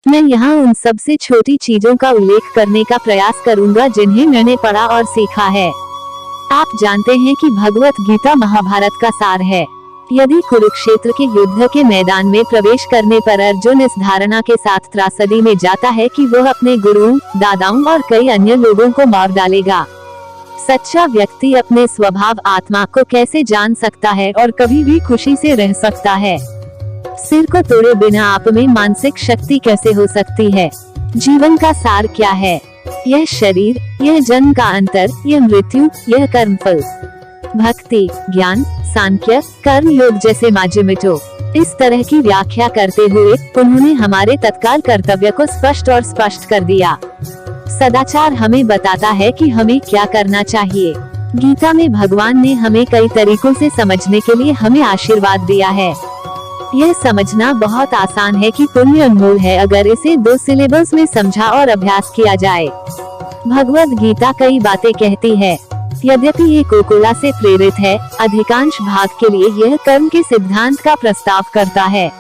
मैं यहाँ उन सबसे छोटी चीजों का उल्लेख करने का प्रयास करूंगा जिन्हें मैंने पढ़ा और सीखा है। आप जानते हैं कि भगवत गीता महाभारत का सार है। यदि कुरुक्षेत्र के युद्ध के मैदान में प्रवेश करने पर अर्जुन इस धारणा के साथ त्रासदी में जाता है कि वह अपने गुरुओं, दादाओं और कई अन्य लोगों को मार डालेगा, सच्चा व्यक्ति अपने स्वभाव आत्मा को कैसे जान सकता है और कभी भी खुशी से रह सकता है? सिर को तोड़े बिना आप में मानसिक शक्ति कैसे हो सकती है? जीवन का सार क्या है? यह शरीर, यह जन्म का अंतर, यह मृत्यु, यह कर्मफल। भक्ति, ज्ञान, सांख्य, कर्म योग जैसे माध्यमिटो इस तरह की व्याख्या करते हुए उन्होंने हमारे तत्काल कर्तव्य को स्पष्ट और स्पष्ट कर दिया। सदाचार हमें बताता है कि हमें क्या करना चाहिए। गीता में भगवान ने हमें कई तरीकों से समझने के लिए हमें आशीर्वाद दिया है। यह समझना बहुत आसान है कि पुण्य अनमोल है अगर इसे 2 सिलेबस में समझा और अभ्यास किया जाए। भगवद गीता कई बातें कहती है। यद्यपि ये कोकोला से प्रेरित है, अधिकांश भाग के लिए यह कर्म के सिद्धांत का प्रस्ताव करता है।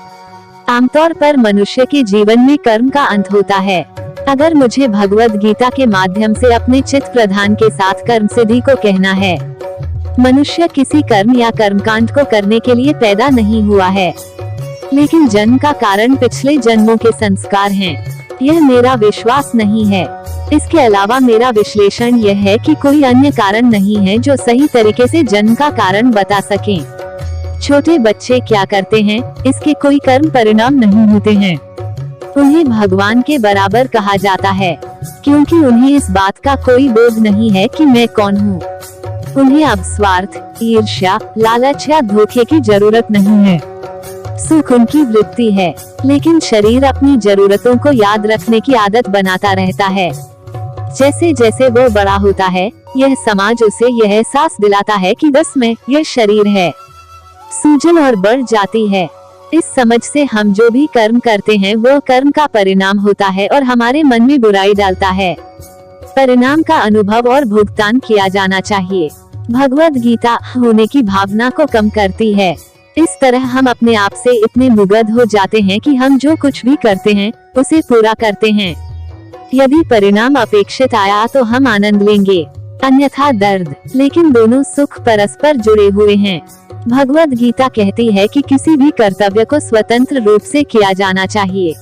आमतौर पर मनुष्य के जीवन में कर्म का अंत होता है। अगर मुझे भगवद गीता के माध्यम से अपने चित्त प्रधान के साथ कर्म सिद्धि को कहना है, मनुष्य किसी कर्म या कर्मकांड को करने के लिए पैदा नहीं हुआ है, लेकिन जन्म का कारण पिछले जन्मों के संस्कार हैं। यह मेरा विश्वास नहीं है। इसके अलावा मेरा विश्लेषण यह है कि कोई अन्य कारण नहीं है जो सही तरीके से जन्म का कारण बता सके। छोटे बच्चे क्या करते हैं, इसके कोई कर्म परिणाम नहीं होते हैं। उन्हें भगवान के बराबर कहा जाता है, क्योंकि उन्हें इस बात का कोई बोध नहीं है कि मैं कौन हूँ। उन्हें अब स्वार्थ, ईर्ष्या, लालच या धोखे की जरूरत नहीं है। सुख उनकी वृत्ति है, लेकिन शरीर अपनी जरूरतों को याद रखने की आदत बनाता रहता है। जैसे जैसे वो बड़ा होता है, यह समाज उसे यह एहसास दिलाता है कि बस मैं, यह शरीर है। सूजन और बढ़ जाती है। इस समझ से हम जो भी कर्म करते हैं वो कर्म का परिणाम होता है और हमारे मन में बुराई डालता है। परिणाम का अनुभव और भुगतान किया जाना चाहिए। भगवद गीता होने की भावना को कम करती है। इस तरह हम अपने आप से इतने मुग्ध हो जाते हैं कि हम जो कुछ भी करते हैं उसे पूरा करते हैं। यदि परिणाम अपेक्षित आया तो हम आनंद लेंगे, अन्यथा दर्द, लेकिन दोनों सुख परस्पर जुड़े हुए हैं। भगवद गीता कहती है कि किसी भी कर्तव्य को स्वतंत्र रूप से किया जाना चाहिए,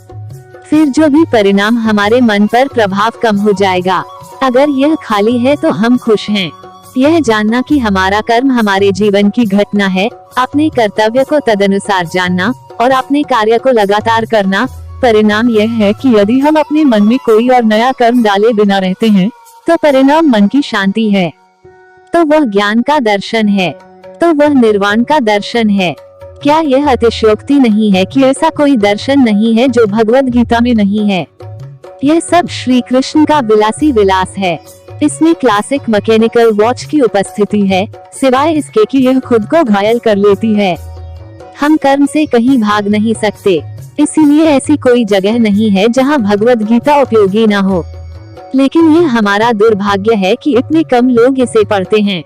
फिर जो भी परिणाम हमारे मन पर प्रभाव कम हो जाएगा। अगर यह खाली है तो हम खुश हैं। यह जानना कि हमारा कर्म हमारे जीवन की घटना है, अपने कर्तव्य को तदनुसार जानना और अपने कार्य को लगातार करना। परिणाम यह है कि यदि हम अपने मन में कोई और नया कर्म डाले बिना रहते हैं तो परिणाम मन की शांति है, तो वह ज्ञान का दर्शन है, तो वह निर्वाण का दर्शन है। क्या यह अतिशयोक्ति नहीं है कि ऐसा कोई दर्शन नहीं है जो भगवद गीता में नहीं है? यह सब श्री कृष्ण का विलासी विलास है। इसमें क्लासिक मैकेनिकल वॉच की उपस्थिति है, सिवाय इसके कि यह खुद को घायल कर लेती है। हम कर्म से कहीं भाग नहीं सकते, इसीलिए ऐसी कोई जगह नहीं है जहां भगवद गीता उपयोगी न हो। लेकिन यह हमारा दुर्भाग्य है कि इतने कम लोग इसे पढ़ते हैं।